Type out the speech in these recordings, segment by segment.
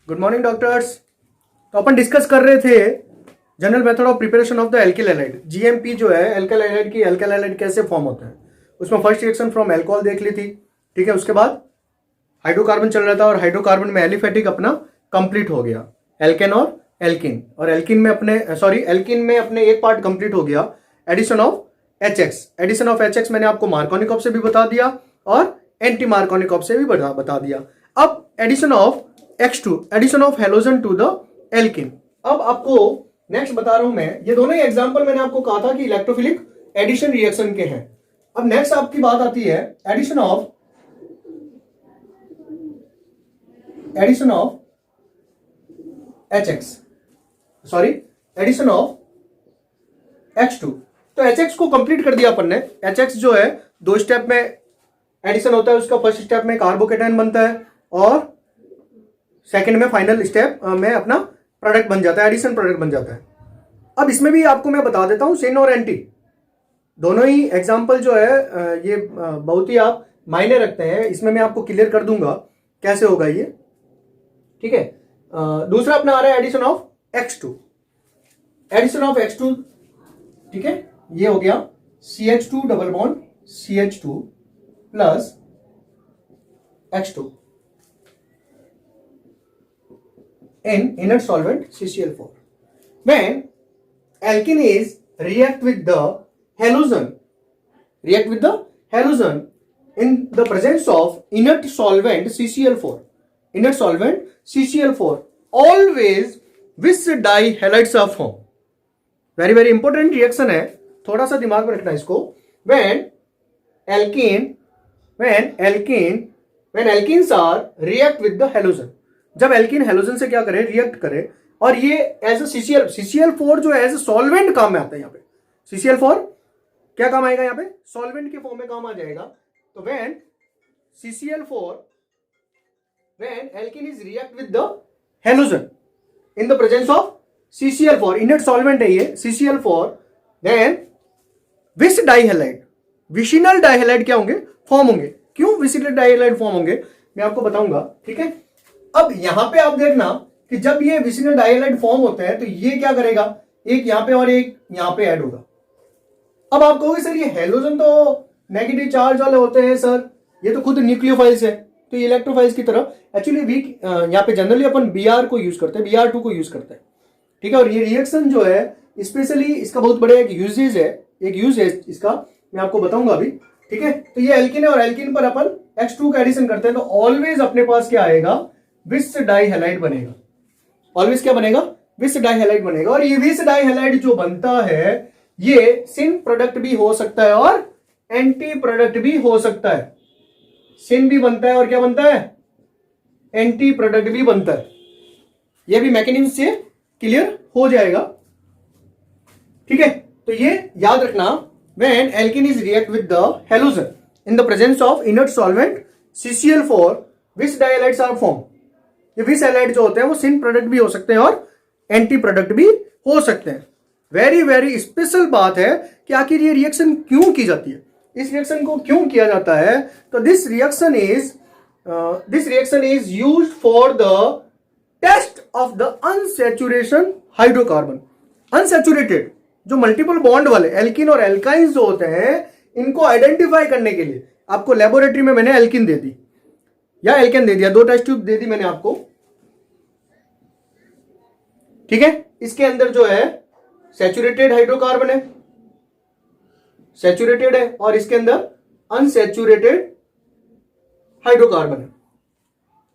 Good morning doctors. तो अपन discuss कर रहे थे general method of preparation of the alkyl halide, GMP जो है एल्किल हैलाइड की, एल्किल हैलाइड कैसे फॉर्म होता है। उसमें फर्स्ट रिएक्शन फ्रॉम अल्कोहल देख ली थी, ठीक है। उसके बाद हाइड्रोकार्बन चल रहा था और हाइड्रोकार्बन में एलिफेटिक अपना कंप्लीट हो गया, एल्केन और एल्किन। और एल्किन में अपने एक पार्ट कंप्लीट हो गया, addition of HX. Addition of HX मैंने आपको मार्कोनिकॉफ से भी बता दिया और एंटी मार्कोनिकॉफ से भी बता दिया। अब addition of X2, addition of halogen to the alkene. अब आपको नेक्स्ट बता रहा हूं मैं, ये दोनों ही एग्जांपल मैंने आपको कहा था कि इलेक्ट्रोफिलिक एडिशन रिएक्शन के हैं। अब नेक्स्ट आपकी बात आती है addition of addition of X2। तो HX को कंप्लीट कर दिया अपन ने। HX जो है दो स्टेप में एडिशन होता है, उसका फर्स्ट स्टेप में कार्बोकेटायन बनता है और सेकंड में फाइनल स्टेप में अपना प्रोडक्ट बन जाता है, एडिशन प्रोडक्ट बन जाता है। अब इसमें भी आपको मैं बता देता हूं सिन और एंटी दोनों ही एग्जांपल जो है ये बहुत ही आप मायने रखते हैं। इसमें मैं आपको क्लियर कर दूंगा कैसे होगा ये, ठीक है। दूसरा अपना आ रहा है addition of X2। Addition of X2, ठीक है, ये हो गया CH2 double bond CH2 plus X2 in inert solvent CCl4. When alkene is react with the halogen in the presence of inert solvent CCl4. Inert solvent CCl4 always vis dihalides are formed. Very very important reaction है, थोड़ा सा दिमाग में रखना इसको। When alkenes are react with the halogen, जब alkene halogen से क्या करे, रिएक्ट करे, और ये एज ए CCl4 जो एज ए सॉल्वेंट काम में आता है। यहाँ पे CCl4 क्या काम आएगा, यहाँ पे सॉल्वेंट के फॉर्म में काम आ जाएगा। तो when alkene is react with the halogen in the presence of CCl4, inert solvent है ये CCl4, देन विस डाइहैलाइड, विसिनल डाइहैलाइड क्या होंगे, फॉर्म होंगे। क्यों विसिनल डाइहैलाइड फॉर्म होंगे मैं आपको बताऊंगा, ठीक है। अब यहां पे आप देखना कि जब ये विसिनल डाइहैलाइड फॉर्म होते हैं तो ये क्या करेगा, एक यहां पे और एक यहां पे ऐड होगा। अब आप कहोगे सर ये हेलोजन तो नेगेटिव चार्ज वाले होते हैं सर, ये तो खुद न्यूक्लियोफाइल्स है, तो ये इलेक्ट्रोफाइल्स की तरह। एक्चुअली वीक यहाँ पे जनरली अपन Br को यूज करते हैं, Br2 को यूज करते हैं, ठीक है। और ये रिएक्शन जो है स्पेशली इसका बहुत बड़ा एक यूज है इसका, मैं आपको बताऊंगा अभी, ठीक है। तो ये एल्किन है और एल्किन पर अपन X2 का एडिशन करते हैं तो ऑलवेज अपने पास क्या आएगा, विस डाइहैलाइड बनेगा। ऑलवेज क्या बनेगा, विस डाइहैलाइड बनेगा। और ये विस डाइहैलाइड जो बनता है ये सिन प्रोडक्ट भी हो सकता है और एंटी प्रोडक्ट भी हो सकता है। सिन भी बनता है और क्या बनता है, एंटी प्रोडक्ट भी बनता है। ये भी मैकेनिज्म से क्लियर हो जाएगा, ठीक है। तो ये याद रखना, when alkene is react with the halogen in the presence of inert solvent CCl4, vic डाइहैलाइड्स are form. ये विस हैलाइड जो होते हैं वो सिन प्रोडक्ट भी हो सकते हैं और एंटी प्रोडक्ट भी हो सकते हैं। वेरी वेरी स्पेशल बात है कि आखिर ये रिएक्शन क्यों की जाती है, इस रिएक्शन को क्यों किया जाता है। तो this reaction is used for the test of the unsaturation hydrocarbon. Unsaturated जो मल्टीपल बॉन्ड वाले एल्किन और एल्काइंस जो होते हैं, इनको आइडेंटिफाई करने के लिए आपको लेबोरेटरी में मैंने एल्किन दे दी या एल्केन दे दिया, दो टेस्ट ट्यूब दे दी मैंने आपको, ठीक है। इसके अंदर जो है सैचुरेटेड हाइड्रोकार्बन है, सैचुरेटेड है, और इसके अंदर अनसैचुरेटेड हाइड्रोकार्बन है।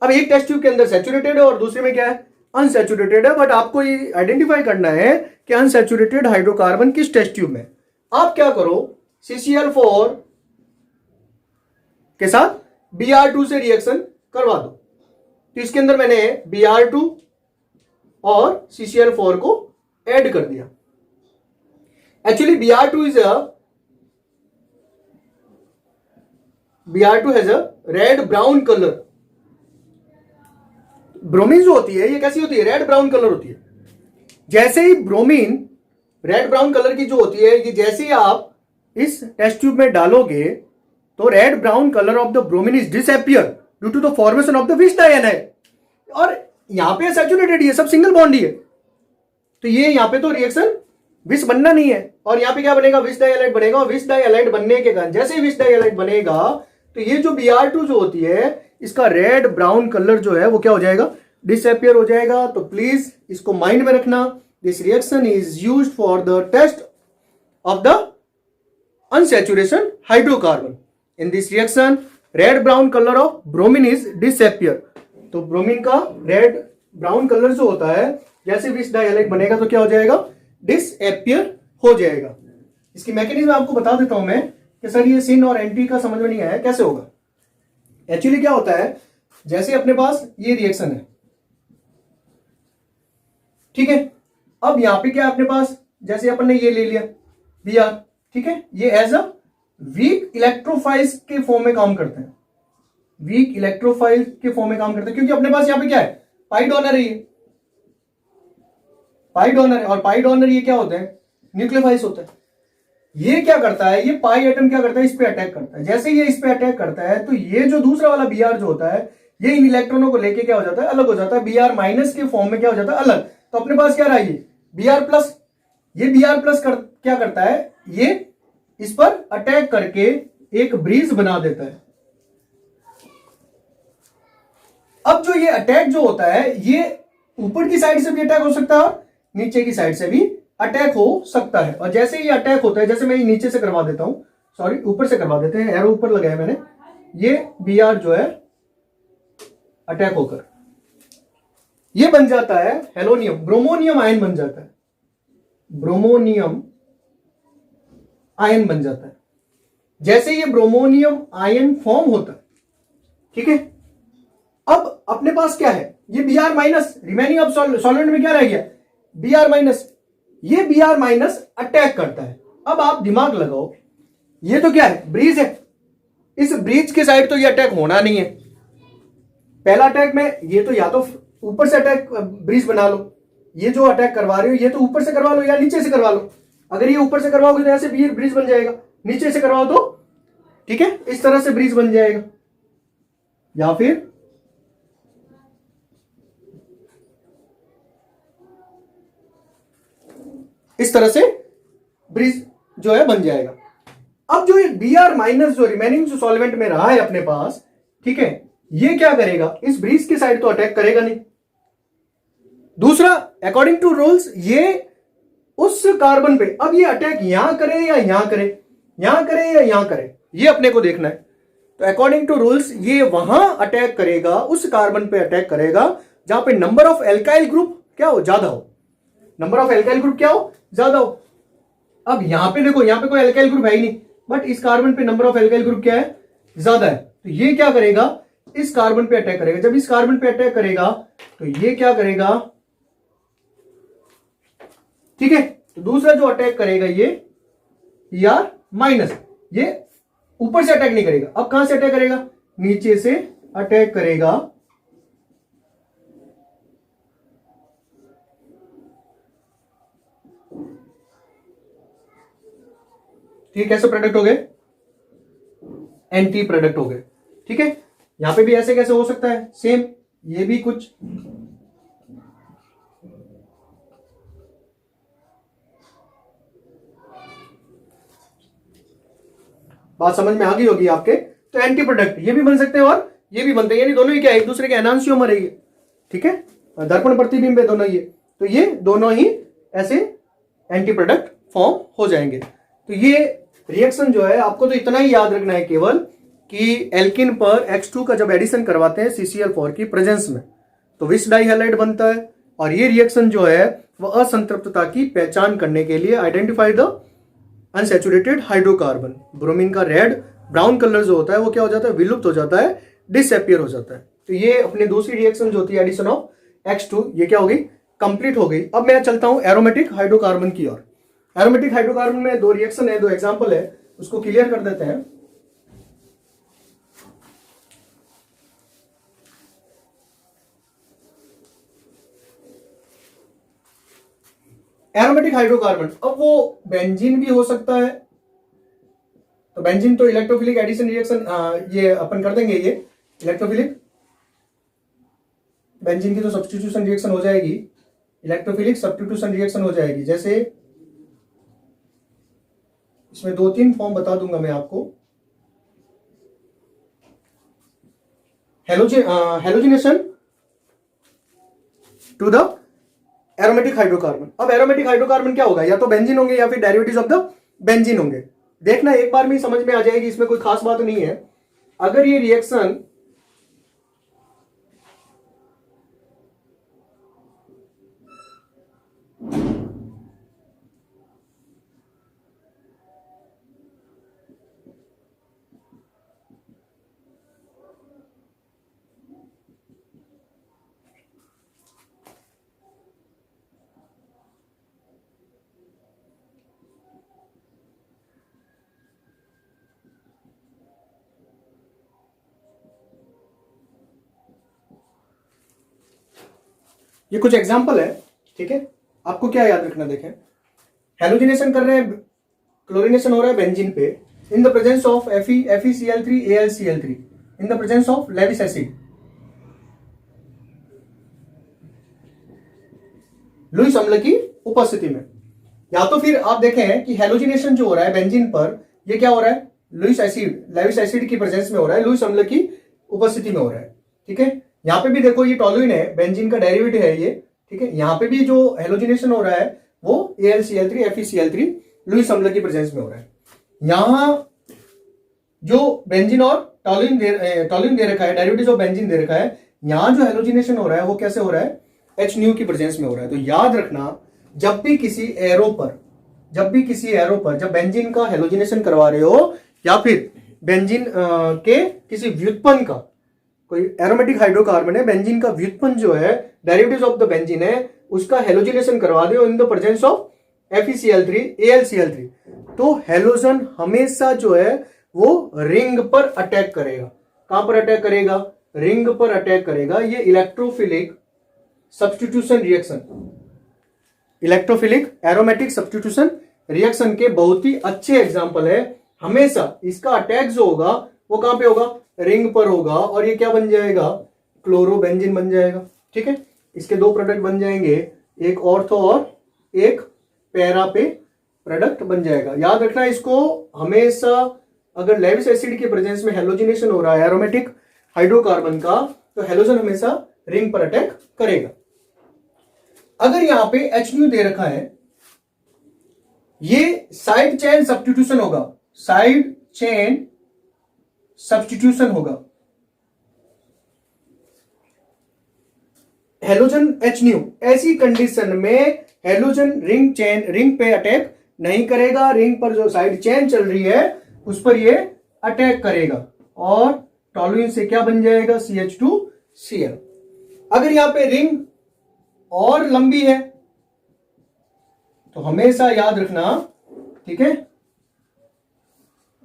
अब एक टेस्ट ट्यूब के अंदर सैचुरेटेड है और दूसरे में क्या है, अनसैचुरेटेड है। बट आपको ये आइडेंटिफाई करना है कि अनसैचुरेटेड हाइड्रोकार्बन किस टेस्ट ट्यूब में। आप क्या करो, CCl4 के साथ Br2 से रिएक्शन करवा दो। तो इसके अंदर मैंने Br2 और CCl4 को ऐड कर दिया। Actually Br2 has a red brown colour. Bromine जो होती है ये कैसी होती है, रेड ब्राउन कलर होती है। जैसे ही ब्रोमीन रेड ब्राउन कलर की जो होती है, ये जैसे ही आप इस टेस्ट ट्यूब में डालोगे तो red brown colour of the bromine is disappear due to the formation of the vic dihalide. और यहां पे सैचुरेटेड, ये सब सिंगल बॉन्ड ही है, तो ये यहां पे तो रिएक्शन विष बनना नहीं है, और यहां पे क्या बनेगा, विष डाइहैलाइड बनेगा। और विष डाइहैलाइड बनने के कारण, जैसे ही विष डाइहैलाइड बनेगा तो ये जो Br2 जो होती है, इसका रेड ब्राउन कलर जो है वो क्या हो जाएगा, डिसअपियर हो जाएगा। तो प्लीज इसको माइंड में रखना, this reaction is used for the test of the unsaturation hydrocarbon. In this reaction red brown colour of bromine is disappear. तो ब्रोमीन का रेड ब्राउन कलर जो होता है, जैसे विष डाइहैलाइड बनेगा तो क्या हो जाएगा, डिसअपियर हो जाएगा। इसकी मैकेनिज्म आपको बता देता हूं मैं कि सर ये सिन और एंटी का समझ में नहीं आया, कैसे होगा। एक्चुअली क्या होता है, जैसे अपने पास ये रिएक्शन है, ठीक है, अब यहां पे क्या है अपने पास, जैसे अपन ने ये ले लिया Br, ठीक है, ये एज अ वीक इलेक्ट्रोफाइल्स के फॉर्म में काम करते हैं, वीक इलेक्ट्रोफाइल के फॉर्म में काम करते हैं, क्योंकि अपने पास यहां पे क्या है, पाई डोनर है, ये पाई डोनर है, और पाई डोनर ये क्या होते हैं, न्यूक्लियोफाइल्स होते हैं। ये क्या करता है, ये पाई एटम क्या करता है, इस पे अटैक करता है। जैसे ये इस पे अटैक करता है तो ये जो दूसरा वाला Br जो होता है, ये इन इलेक्ट्रॉनों को लेके क्या हो जाता है, अलग हो जाता है, Br माइनस के फॉर्म में क्या हो जाता है, अलग। तो अपने पास क्या रहा, ये Br प्लस, ये Br प्लस क्या करता है, ये इस पर अटैक करके एक ब्रीज बना देता है। अब जो ये अटैक जो होता है, ये ऊपर की साइड से भी अटैक हो सकता है और नीचे की साइड से भी अटैक हो सकता है। और जैसे ये अटैक होता है, जैसे मैं ये नीचे से करवा देता हूं, सॉरी ऊपर से करवा देते हैं, एरो ऊपर लगाया मैंने, ये Br जो है अटैक होकर ये बन जाता है हेलोनियम, ब्रोमोनियम आयन बन जाता है, ब्रोमोनियम आयन बन जाता है। जैसे ये ब्रोमोनियम आयन फॉर्म होता है, ठीक है, अब अपने पास क्या है, ये Br माइनस रिमेनिंग, अब सॉल्वेंट में क्या रह गया, Br माइनस, ये Br माइनस अटैक करता है। अब आप दिमाग लगाओ, ये तो क्या है, ब्रीज है, इस ब्रीज के साइड तो ये अटैक होना नहीं है। पहला अटैक में ये तो या तो ऊपर से अटैक ब्रीज बना लो, ये जो अटैक करवा रहे हो ये तो ऊपर से करवा लो या नीचे से करवा लो। अगर ये ऊपर से करवाओगे तो ऐसे ब्रीज बन जाएगा, नीचे से करवाओ तो ठीक है इस तरह से ब्रीज बन जाएगा, या फिर इस तरह से ब्रीज जो है बन जाएगा। अब जो ये Br माइनस जो रिमेनिंग जो सॉल्वेंट में रहा है अपने पास, ठीक है, ये क्या करेगा, इस ब्रीज की साइड तो अटैक करेगा नहीं। दूसरा, अकॉर्डिंग टू रूल्स, ये उस कार्बन पे अब ये अटैक यहां करे या यहां करे, यहां करे या यहां करे, ये अपने को देखना है। तो अकॉर्डिंग टू रूल्स ये वहां अटैक करेगा, उस कार्बन पे अटैक करेगा जहां पे नंबर ऑफ एल्काइल ग्रुप क्या हो, ज्यादा हो, नंबर ऑफ एल्काइल ग्रुप क्या हो, ज्यादा हो। अब यहां पे देखो, यहां पे कोई एल्काइल ग्रुप है ही नहीं, बट इस कार्बन पे नंबर ऑफ एल्काइल ग्रुप क्या है, ज्यादा है। तो ये क्या करेगा, इस कार्बन पे अटैक करेगा। जब इस कार्बन पे अटैक करेगा तो ये क्या करेगा, ठीक है, तो दूसरा जो अटैक करेगा ये Br माइनस, ये ऊपर से अटैक नहीं करेगा, अब कहां से अटैक करेगा, नीचे से अटैक करेगा। ठीक, कैसे प्रोडक्ट हो गए, एंटी प्रोडक्ट हो गए। ठीक है, यहां पे भी ऐसे कैसे हो सकता है, सेम, ये भी कुछ बात समझ में आ गई होगी आपके। तो एंटी प्रोडक्ट ये भी बन सकते हैं और ये भी बनते हैं, यानी दोनों ही क्या है, एक दूसरे के एनांसियोमर है ये, ठीक है, दर्पण प्रतिबिंब है दोनों ये, तो ये दोनों ही ऐसे एंटी प्रोडक्ट फॉर्म हो जाएंगे। तो ये रिएक्शन जो है आपको तो इतना ही याद रखना है केवल कि एल्किन पर X2 का जब एडिशन करवाते हैं CCl4 की प्रेजेंस में तो विष डाइहैलाइड बनता है, और ये रिएक्शन जो है वह असंतृप्तता की पहचान करने के लिए identify the unsaturated hydrocarbon, bromine का रेड ब्राउन कलर जो होता है वो क्या हो जाता है, विलुप्त हो जाता है, डिसअपियर हो जाता है। तो ये अपनी दूसरी रिएक्शन जो होती है एडिशन ऑफ X2, ये क्या हो गई, कंप्लीट हो गई। अब मैं चलता हूं एरोमेटिक हाइड्रोकार्बन की ओर। एरोमेटिक हाइड्रोकार्बन में दो रिएक्शन है, दो एग्जांपल है, उसको क्लियर कर देते हैं। एरोमेटिक हाइड्रोकार्बन, अब वो बेंजीन भी हो सकता है, तो बेंजीन तो इलेक्ट्रोफिलिक एडिशन रिएक्शन ये अपन कर देंगे, ये इलेक्ट्रोफिलिक बेंजीन की तो सब्स्टिट्यूशन रिएक्शन हो जाएगी, इलेक्ट्रोफिलिक सब्स्टिट्यूशन रिएक्शन हो जाएगी। जैसे इसमें 2-3 फॉर्म बता दूंगा मैं आपको। Halogenation to the aromatic hydrocarbon. अब एरोमेटिक हाइड्रोकार्बन क्या होगा, या तो बेंजीन होंगे या फिर डेरिवेटिव्स ऑफ द बेंजीन होंगे। देखना एक बार में ही समझ में आ जाएगी, इसमें कोई खास बात नहीं है। अगर ये रिएक्शन ये कुछ एग्जांपल है, ठीक है। आपको क्या याद रखना, देखें हेलोजिनेशन कर रहे हैं, क्लोरीनेशन हो रहा है बेंजीन पे in the presence of FeCl3 AlCl3 in the presence of Lewis acid, Lewis अम्ल की उपस्थिति में। या तो फिर आप देखें कि हेलोजिनेशन जो हो रहा है बेंजीन पर, ये क्या हो रहा है, लेविस एसिड की प्रेजेंस में हो रहा है, लुईस अम्ल की उपस्थिति में हो रहा है, ठीक है। यहां पे भी देखो ये टोलुइन है, बेंजीन का डेरिवेटिव है ये, ठीक है। यहां पे भी जो हेलोजिनेशन हो रहा है वो AlCl3 FeCl3 लुईस अम्ल की प्रेजेंस में हो रहा है। यहां जो बेंजीन और टोलुइन दे रखा है, डेरिवेटिव ऑफ बेंजीन दे रखा है, यहां जो हेलोजिनेशन हो रहा है वो कैसे हो रहा है, H की प्रेजेंस में हो रहा है। तो याद रखना, जब भी किसी एरो पर जब बेंजीन का हेलोजिनेशन करवा रहे हो या फिर बेंजीन के किसी व्युत्पन्न का, कोई एरोमेटिक हाइड्रोकार्बन है, बेंजीन का व्युत्पन्न जो है, डेरिवेटिव्स ऑफ द बेंजीन है, उसका हेलोजिनेशन करवा दो इन the presence of FeCl3 AlCl3, तो हेलोजन हमेशा जो है वो रिंग पर अटैक करेगा। कहां पर अटैक करेगा, रिंग पर अटैक करेगा। ये electrophilic substitution reaction, electrophilic aromatic substitution reaction के बहुत ही अच्छे एग्जांपल है। हमेशा इसका अटैक जो होगा वो कहां पे होगा, रिंग पर होगा, और ये क्या बन जाएगा, क्लोरोबेंजीन बन जाएगा, ठीक है। इसके 2 प्रोडक्ट बन जाएंगे, एक ऑर्थो और एक पैरा पे प्रोडक्ट बन जाएगा। याद रखना इसको हमेशा, अगर लेविस एसिड की प्रेजेंस में हेलोजिनेशन हो रहा है एरोमेटिक हाइड्रोकार्बन का, तो हेलोजन हमेशा रिंग पर अटैक करेगा। अगर यहां पे H दे रखा है, ये साइड चेन सब्स्टिट्यूशन होगा, साइड चेन सब्स्टिट्यूशन होगा। हेलोजन H, ऐसी कंडीशन में हेलोजन रिंग पे अटैक नहीं करेगा, रिंग पर जो साइड चेन चल रही है उस पर ये अटैक करेगा, और टोलुइन से क्या बन जाएगा, CH2Cl। अगर यहां पे रिंग और लंबी है तो हमेशा याद रखना, ठीक है।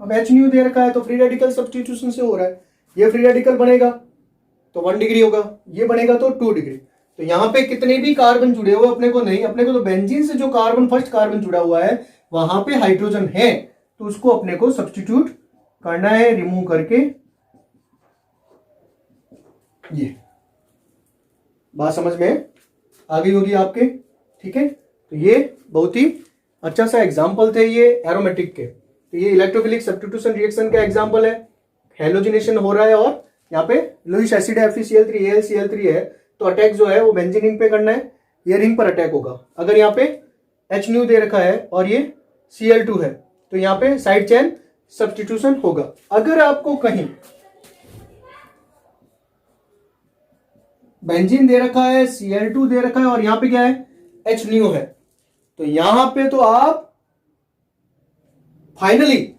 अब H दे रखा है तो फ्री रेडिकल सब्स्टिट्यूशन से हो रहा है, ये फ्री रेडिकल बनेगा तो 1 डिग्री होगा, ये बनेगा तो 2 डिग्री। तो यहां पे कितने भी कार्बन जुड़े हुए अपने को नहीं, अपने को तो बेंजीन से जो फर्स्ट कार्बन जुड़ा हुआ है वहां पे हाइड्रोजन है, तो उसको अपने को सब्स्टिट्यूट करना है, रिमूव करके। ये बात समझ में आ गई होगी आपके, ठीक है। तो ये बहुत ही अच्छा सा एग्जाम्पल थे ये एरोमेटिक के। तो ये इलेक्ट्रोफिलिक सब्स्टिट्यूशन रिएक्शन का एग्जाम्पल है, हेलोजिनेशन हो रहा है और यहाँ पे लुईस एसिड FeCl3 AlCl3 है, तो अटैक जो है वो बेंजीन रिंग पे करना है, ये रिंग पर अटैक होगा। अगर यहाँ पे H दे रखा है और ये Cl2 है, तो यहाँ पे साइड चेन सब्स्टिट्यूशन होगा। अगर आपको कहीं बेंजीन दे रखा है, Cl2 दे रखा है और यहाँ पे क्या है, H है, तो यहां पे तो आप फाइनली,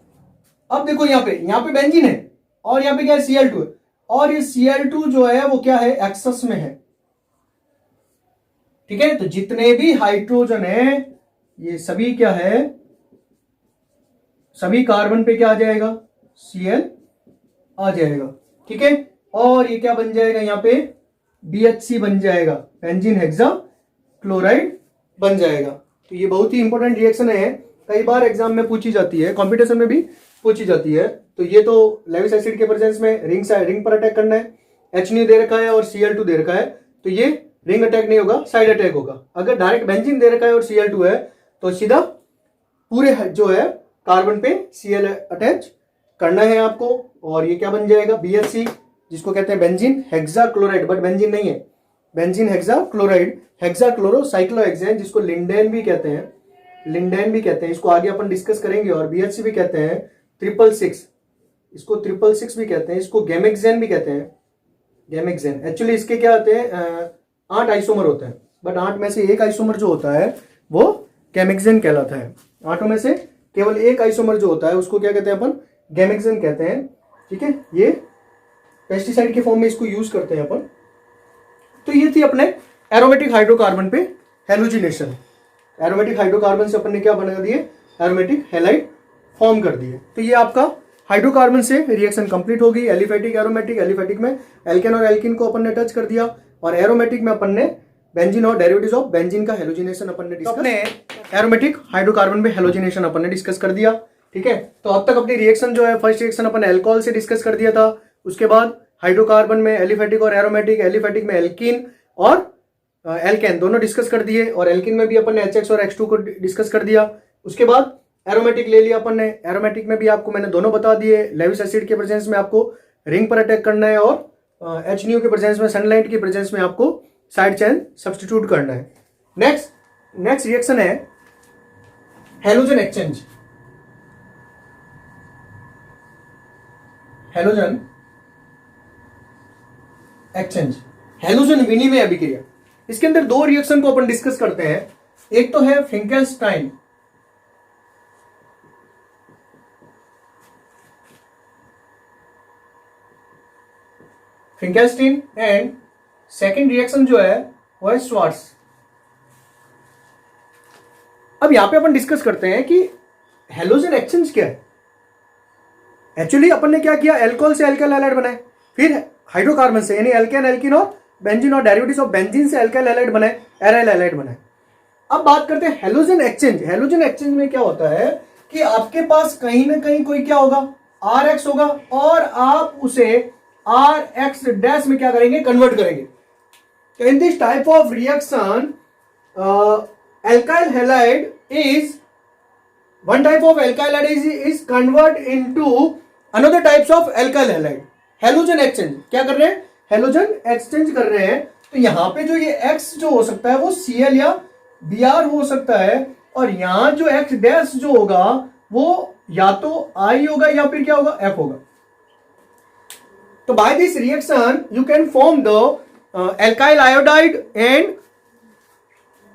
अब देखो यहां पे बेंजीन है और यहां पे क्या है, Cl2 है, और ये Cl2 जो है वो क्या है, एक्सेस में है, ठीक है। तो जितने भी हाइड्रोजन है ये सभी क्या है, सभी कार्बन पे क्या आ जाएगा, Cl आ जाएगा, ठीक है। और ये क्या बन जाएगा, यहां पे BHC बन जाएगा, बेंजीन हेक्सा क्लोराइड बन जाएगा। तो ये बहुत ही इंपॉर्टेंट रिएक्शन है, कई बार एग्जाम में पूछी जाती है, कंपटीशन में भी पूछी जाती है। तो ये तो लेविस एसिड के प्रेजेंस में रिंग पर अटैक करना है, H दे रखा है और Cl2 दे रखा है, तो ये रिंग अटैक नहीं होगा, साइड अटैक होगा। अगर डायरेक्ट बेंजीन दे रखा है और Cl2 है तो सीधा पूरे जो है कार्बन पे Cl अटैच करना है आपको, और ये क्या बन जाएगा BHC, जिसको कहते हैं बेंजीन हेक्साक्लोराइड, बट बेंजीन नहीं है, बेंजीन हेक्साक्लोराइड, हेक्साक्लोरोसाइक्लोहेक्सेन, जिसको लिंडेन भी कहते हैं, लिंडेन भी कहते हैं, इसको आगे अपन डिस्कस करेंगे। और BHC भी कहते हैं 666, इसको 666 भी कहते हैं, इसको गैमेक्सेन भी कहते हैं, गैमेक्सेन। एक्चुअली इसके क्या होते हैं, 8 आइसोमर होते हैं, बट 8 में से एक आइसोमर जो होता है वो गैमेक्सेन कहलाता है। 8 में से केवल एक आइसोमर जो होता है उसको क्या कहते हैं अपन, गैमेक्सेन कहते हैं। ठीक है, ये पेस्टिसाइड के फॉर्म में इसको यूज करते हैं अपन। तो ये थी अपने एरोमेटिक हाइड्रोकार्बन पे हेलोजिनेशन। एरोमेटिक हाइड्रोकार्बन से अपन ने क्या बना दिए, एरोमेटिक हैलाइड फॉर्म कर दिए। तो ये आपका हाइड्रोकार्बन से रिएक्शन कंप्लीट हो गई। एलिफेटिक एरोमेटिक, एलिफेटिक में एल्केन और एल्किन को अपन ने टच कर दिया, और एरोमेटिक में अपन ने बेंजीन और डेरिवेटिव्स ऑफ बेंजीन का हेलोजिनेशन अपन ने डिस्कस, अपने एरोमेटिक हाइड्रोकार्बन में हेलोजिनेशन अपन ने डिस्कस कर दिया। ठीक है, तो अब तक अपनी रिएक्शन जो है, फर्स्ट रिएक्शन अपन एल्कोहल से डिस्कस कर दिया था, उसके बाद हाइड्रोकार्बन में एलिफेटिक और एरोमेटिक, एलिफेटिक में एल्कीन और एल्केन दोनों डिस्कस कर दिए, और एल्किन में भी अपन ने HX और X2 को डिस्कस कर दिया। उसके बाद एरोमेटिक ले लिया अपन ने, एरोमेटिक में भी आपको मैंने दोनों बता दिए, लेविस एसिड के प्रेजेंस में आपको रिंग पर अटैक करना है, और HNO के प्रेजेंस में, सनलाइट के प्रेजेंस में आपको साइड चेन सब्सटीट्यूट करना है। नेक्स्ट रिएक्शन है halogen exchange. Halogen exchange, halogen विनिमय अभिक्रिया। इसके अंदर दो रिएक्शन को अपन डिस्कस करते हैं। एक तो है फिंकेलस्टाइन, फिंकेलस्टीन, एंड सेकेंड रिएक्शन जो है वो है श्वार्ट्ज। अब यहां पे अपन डिस्कस करते हैं कि हेलोजन एक्सचेंज क्या है। एक्चुअली अपन ने क्या किया, एल्कोहल से एल्काइल हैलाइड बनाए, फिर हाइड्रोकार्बन से यानी एल्केन, एल्कीन और बेंजीन और डेरिवेटिव्स ऑफ बेंजीन से एल्काइल हैलाइड बनाए, एराइल हैलाइड बनाए। अब बात करते हैं हेलोजन एक्सचेंज। हेलोजन एक्सचेंज में क्या होता है कि आपके पास कहीं ना कहीं कोई क्या होगा, RX होगा, और आप उसे RX डैश में क्या करेंगे, कन्वर्ट करेंगे। In this type of reaction, alkyl halide is one type of alkyl halide is convert into another types of alkyl halide. Halogen exchange क्या कर रहे हैं, हेलोजन एक्सचेंज कर रहे हैं। तो यहां पे जो ये X जो हो सकता है वो Cl या Br हो सकता है, और यहां जो X डैश जो होगा वो या तो I होगा या फिर क्या होगा, F होगा। तो by this reaction you can form the alkyl iodide and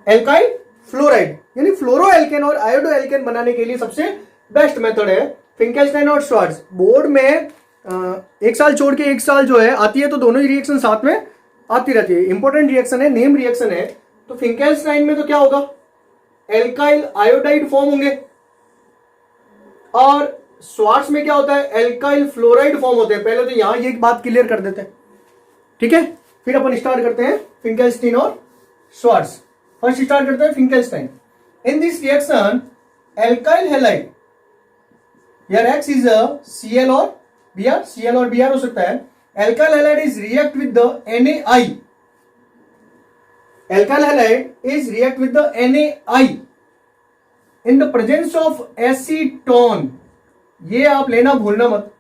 alkyl fluoride, यानी फ्लोरो एल्केन और आयोडो एल्केन बनाने के लिए सबसे बेस्ट मेथड है फिंकेलस्टाइन और श्वार्ट्ज। बोर्ड में एक साल छोड़ के एक साल जो है आती है, तो दोनों ही रिएक्शन साथ में आती रहती है। इंपॉर्टेंट रिएक्शन है, नेम रिएक्शन है। तो फिंकेलस्टाइन में तो क्या होगा, एल्काइल आयोडाइड फॉर्म होंगे, और श्वार्ट्ज में क्या होता है, एल्काइल फ्लोराइड फॉर्म होते हैं। पहले तो यहां ये बात क्लियर कर देते हैं, ठीक है। फिर अपन स्टार्ट करते हैं फिंकेलस्टीन और श्वार्ट्ज। फर्स्ट स्टार्ट करते हैं Finkelstein. In this reaction alkyl halide, यार X इज Cl और Br, Cl और Br हो सकता है। Alkyl halide is react with the NaI, alkyl halide is react with the NaI in the presence of acetone. ये आप लेना भूलना मत,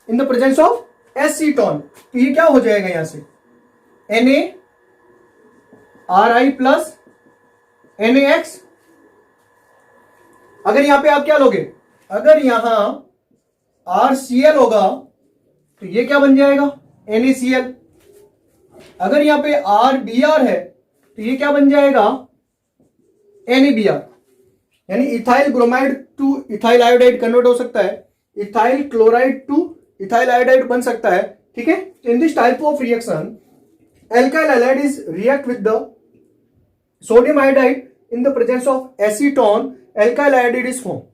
in the presence of acetone. तो ये क्या हो जाएगा यहां से, NaRi प्लस NaX। अगर यहां पे आप क्या लोगे, अगर यहां RCl होगा तो ये क्या बन जाएगा, NaCl। अगर यहां पे RBr है तो ये क्या बन जाएगा, NaBr, यानी ethyl bromide two ethyl iodide convert हो सकता है, ethyl chloride two ethyl iodide बन सकता है, ठीक है। In this type of reaction alkyl halide is react with the sodium iodide in the presence of acetone, alkyl iodide is formed।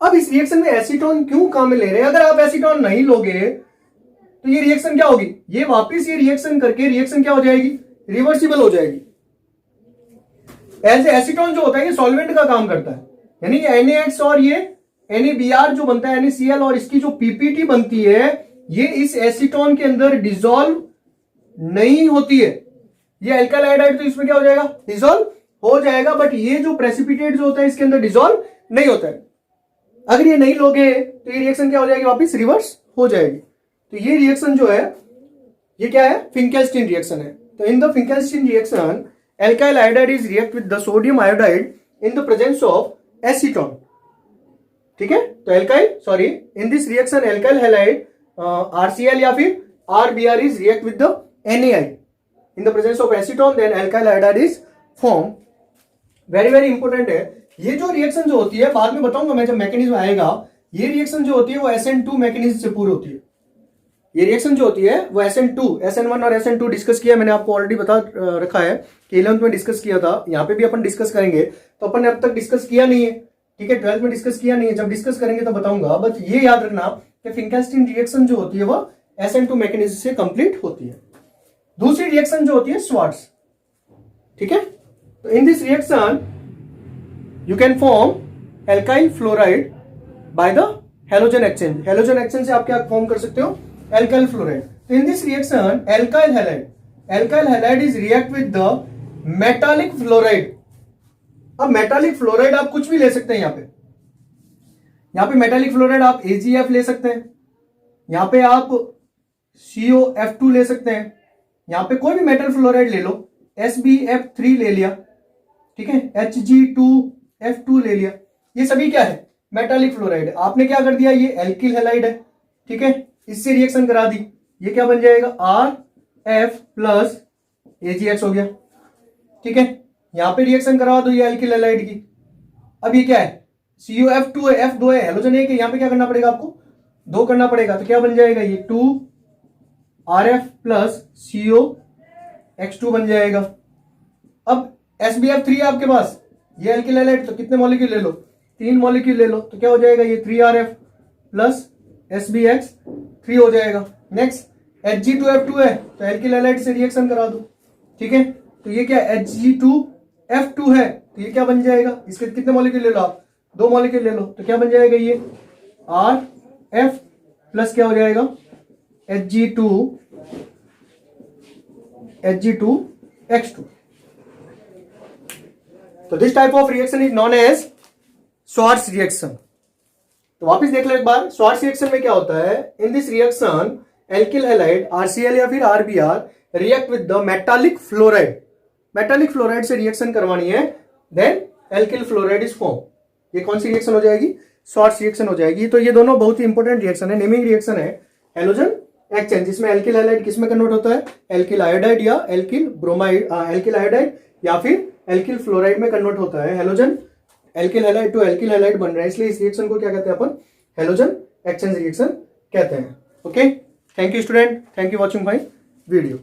अब इस रिएक्शन में एसीटोन क्यों काम में ले रहे हैं, अगर आप एसीटोन नहीं लोगे तो ये रिएक्शन क्या होगी, ये वापस ये रिएक्शन करके रिएक्शन क्या हो जाएगी, रिवर्सिबल हो जाएगी। एज एसीटोन जो होता है ये सॉल्वेंट का काम करता है, यानी ये NaX और ये NaBr जो बनता है NaCl, और इसकी जो PPT बनती है ये इस एसीटोन के अंदर डिसॉल्व नहीं होती है, ये अल्काइल हाइड्राइड तो इसमें क्या हो जाएगा, डिसॉल्व हो जाएगा, बट ये जो प्रेसिपिटेट जो होता है इसके अंदर डिसॉल्व नहीं होता है। अगर ये नहीं लोगे तो ये रिएक्शन क्या हो जाएगी, वापस रिवर्स हो जाएगी। तो ये रिएक्शन जो है ये क्या है, फिंकेल्स्टीन रिएक्शन है। तो in the Finkelstein reaction alkyl hydride is react with the sodium iodide in the presence of acetone. ठीक है, तो in this reaction alkyl halide RCl या फिर RBr is react with the NaI in the presence of acetone, then alkyl hydride is form. Very very important है। ये जो reaction जो होती है बाद में बताऊंगा मैं जब मैकेनिज्म आएगा, ये रिएक्शन जो होती है वो SN2 मैकेनिज्म से पूरी होती है। ये रिएक्शन जो होती है वो SN1 और SN2 डिस्कस किया मैंने आपको ऑलरेडी बता रखा है कि 11th में डिस्कस किया था, यहाँ पे भी अपन डिस्कस करेंगे। तो अपन ने अब तक डिस्कस किया नहीं है, ठीक है, 12th में डिस्कस किया नहीं है, जब डिस्कस करेंगे तो बताऊंगा। बट ये याद रखना कि फिंकेल्स्टीन रिएक्शन जो होती है वो SN2 मैकेनिज्म से कंप्लीट होती है। दूसरी रिएक्शन जो होती है स्वार्ट्ज, ठीक है। तो in this reaction you can form alkyl fluoride by the halogen exchange. Halogen exchange से आप क्या फॉर्म कर सकते हो, एल्काइल फ्लोराइड। तो in this reaction alkyl halide is react with the metallic fluoride. अब मेटालिक फ्लोराइड आप कुछ भी ले सकते हैं, यहां पे मेटालिक फ्लोराइड आप AgF ले सकते हैं, यहां पे आप COF2 ले सकते हैं, यहां पे कोई भी मेटल फ्लोराइड ले लो, SbF3 ले लिया, ठीक है, Hg2F2 ले लिया। ये सभी क्या है, मेटालिक फ्लोराइड। आपने क्या कर दिया, ये एल्किल हैलाइड है, ठीक है, इससे रिएक्शन करा दी, ये क्या बन जाएगा RF प्लस AgX हो गया, ठीक है। यहां पे रिएक्शन करवा दो ये एल्किल हैलाइड की। अब ये क्या है, COF2 है, F2 है, हेलोजन है, कि यहां पे क्या करना पड़ेगा आपको, 2 करना पड़ेगा। तो क्या बन जाएगा, ये 2RF प्लस COX2 बन जाएगा। अब SbF3 है आपके पास, ये एल्किल हैलाइड, तो कितने मॉलिक्यूल ले लो, 3 मॉलिक्यूल ले लो। तो क्या हो जाएगा, ये 3RF प्लस SbX3 हो जाएगा। नेक्स्ट Hg2F2 है, तो एल्किल हैलाइड से रिएक्शन करा दो, ठीक है। तो ये क्या Hg2F2 है, तो ये क्या बन जाएगा, इसके कितने मॉलिक्यूल ले लो आप, 2 मॉलिक्यूल ले लो। तो क्या बन जाएगा, ये RF प्लस क्या हो जाएगा Hg2X2। तो this type of reaction is known as Swarts reaction. तो वापस देख लो एक बार, स्वार्ट्ज रिएक्शन में क्या होता है, in this reaction alkyl halide RCl या फिर RBr react with the metallic fluoride. Metallic fluoride से रिएक्शन करवानी है, then alkyl fluoride is form. ये कौन सी रिएक्शन हो जाएगी, स्वार्ट्ज रिएक्शन हो जाएगी। तो ये दोनों बहुत ही इंपॉर्टेंट रिएक्शन है, नेमिंग रिएक्शन है हेलोजन एक्सचेंज, जिसमें एल्किल हैलाइड किस में कन्वर्ट होता है, एल्किल आयोडाइड या एल्किल ब्रोमाइड, एल्किल आयोडाइड या फिर एल्किल फ्लोराइड में कन्वर्ट होता है। Halogen alkyl halide to alkyl halide बन रहा है, इसलिए इस रिएक्शन को क्या कहते हैं अपन, हेलोजन एक्सचेंज रिएक्शन कहते हैं। Okay, thank you student, thank you watching my video.